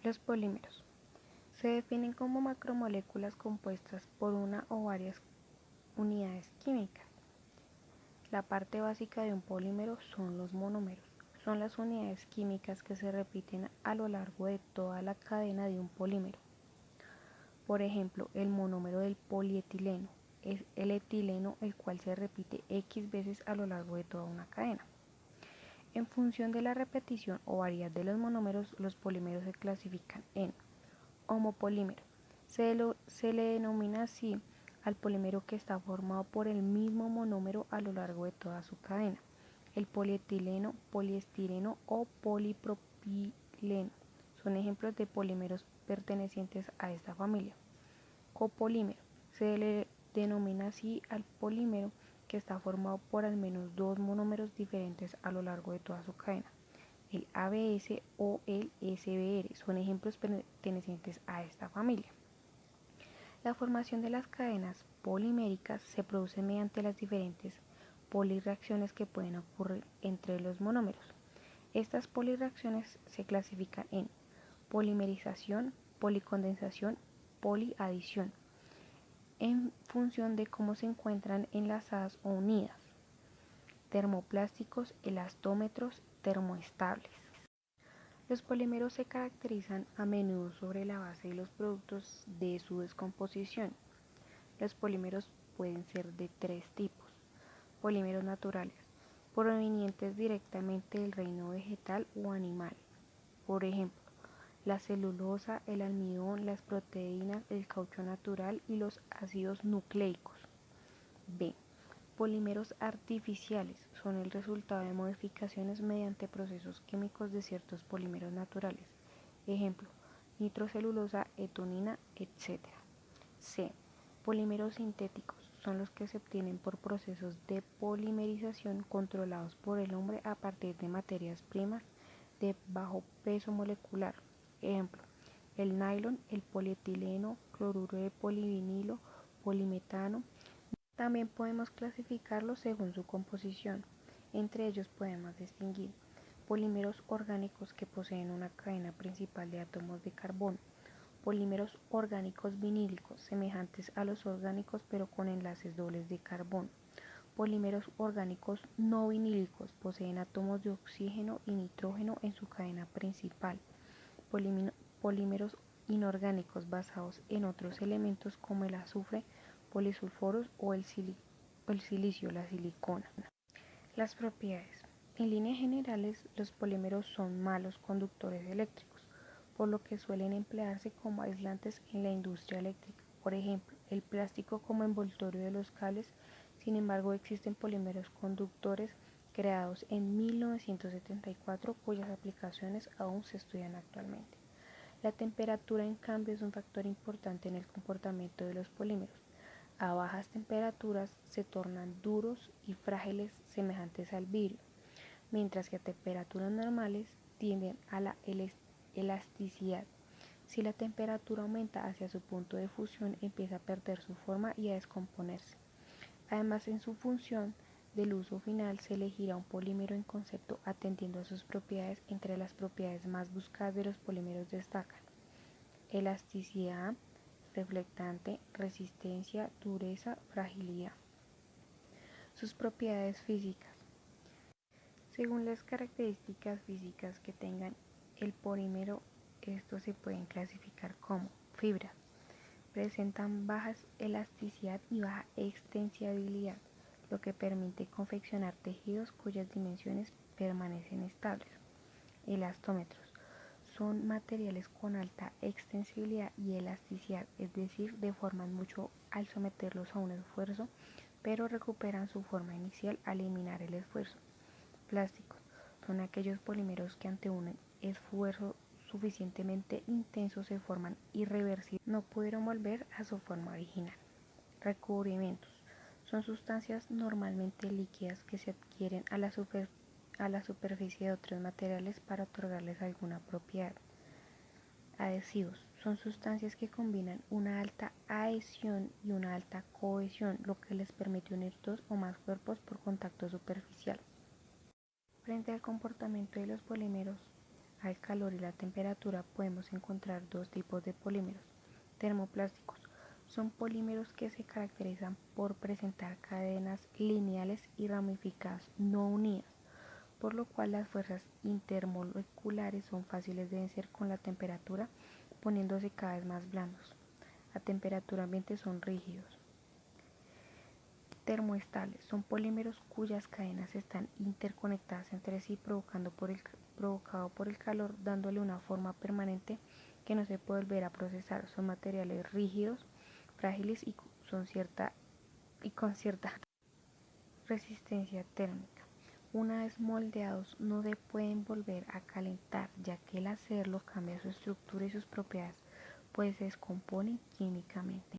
Los polímeros se definen como macromoléculas compuestas por una o varias unidades químicas. La parte básica de un polímero son los monómeros. Son las unidades químicas que se repiten a lo largo de toda la cadena de un polímero. Por ejemplo, el monómero del polietileno es el etileno, el cual se repite X veces a lo largo de toda una cadena. En función de la repetición o variedad de los monómeros, los polímeros se clasifican en homopolímero. Se le denomina así al polímero que está formado por el mismo monómero a lo largo de toda su cadena. El polietileno, poliestireno o polipropileno son ejemplos de polímeros pertenecientes a esta familia. Copolímero. Se le denomina así al polímero que está formado por al menos dos monómeros diferentes a lo largo de toda su cadena. El ABS o el SBR son ejemplos pertenecientes a esta familia. La formación de las cadenas poliméricas se produce mediante las diferentes polirreacciones que pueden ocurrir entre los monómeros. Estas polirreacciones se clasifican en polimerización, policondensación, poliadición, en función de cómo se encuentran enlazadas o unidas. Termoplásticos, elastómetros, termoestables. Los polímeros se caracterizan a menudo sobre la base de los productos de su descomposición. Los polímeros pueden ser de tres tipos. Polímeros naturales, provenientes directamente del reino vegetal o animal. Por ejemplo, la celulosa, el almidón, las proteínas, el caucho natural y los ácidos nucleicos. B. Polímeros artificiales son el resultado de modificaciones mediante procesos químicos de ciertos polímeros naturales. Ejemplo, nitrocelulosa, etunina, etc. C. Polímeros sintéticos son los que se obtienen por procesos de polimerización controlados por el hombre a partir de materias primas de bajo peso molecular. Ejemplo, el nylon, el polietileno, cloruro de polivinilo, polimetano. También podemos clasificarlos según su composición. Entre ellos podemos distinguir polímeros orgánicos que poseen una cadena principal de átomos de carbono, polímeros orgánicos vinílicos semejantes a los orgánicos pero con enlaces dobles de carbono. Polímeros orgánicos no vinílicos poseen átomos de oxígeno y nitrógeno en su cadena principal. Polímeros inorgánicos basados en otros elementos como el azufre, polisulforos o el silicio, la silicona. Las propiedades. En líneas generales, los polímeros son malos conductores eléctricos, por lo que suelen emplearse como aislantes en la industria eléctrica. Por ejemplo, el plástico como envoltorio de los cables. Sin embargo, existen polímeros conductores creados en 1974 cuyas aplicaciones aún se estudian actualmente. La temperatura, en cambio, es un factor importante en el comportamiento de los polímeros. A bajas temperaturas se tornan duros y frágiles semejantes al vidrio, mientras que a temperaturas normales tienden a la elasticidad. Si la temperatura aumenta hacia su punto de fusión, empieza a perder su forma y a descomponerse. Además, en su función del uso final se elegirá un polímero en concepto atendiendo a sus propiedades. Entre las propiedades más buscadas de los polímeros destacan elasticidad, reflectante, resistencia, dureza, fragilidad. Sus propiedades físicas. Según las características físicas que tengan el polímero, estos se pueden clasificar como fibras. Presentan baja elasticidad y baja extensibilidad, lo que permite confeccionar tejidos cuyas dimensiones permanecen estables. Elastómetros. Son materiales con alta extensibilidad y elasticidad, es decir, deforman mucho al someterlos a un esfuerzo, pero recuperan su forma inicial al eliminar el esfuerzo. Plásticos. Son aquellos polímeros que ante un esfuerzo suficientemente intenso se forman irreversibles, no pudieron volver a su forma original. Recubrimientos. Son sustancias normalmente líquidas que se adquieren a la superficie de otros materiales para otorgarles alguna propiedad. Adhesivos. Son sustancias que combinan una alta adhesión y una alta cohesión, lo que les permite unir dos o más cuerpos por contacto superficial. Frente al comportamiento de los polímeros, al calor y la temperatura podemos encontrar dos tipos de polímeros termoplásticos. Son polímeros que se caracterizan por presentar cadenas lineales y ramificadas no unidas, por lo cual las fuerzas intermoleculares son fáciles de vencer con la temperatura, poniéndose cada vez más blandos. A temperatura ambiente son rígidos. Termoestables son polímeros cuyas cadenas están interconectadas entre sí provocado por el calor, dándole una forma permanente que no se puede volver a procesar. Son materiales rígidos, frágiles y con cierta resistencia térmica. Una vez moldeados no se pueden volver a calentar, ya que el hacerlo cambia su estructura y sus propiedades, pues se descomponen químicamente.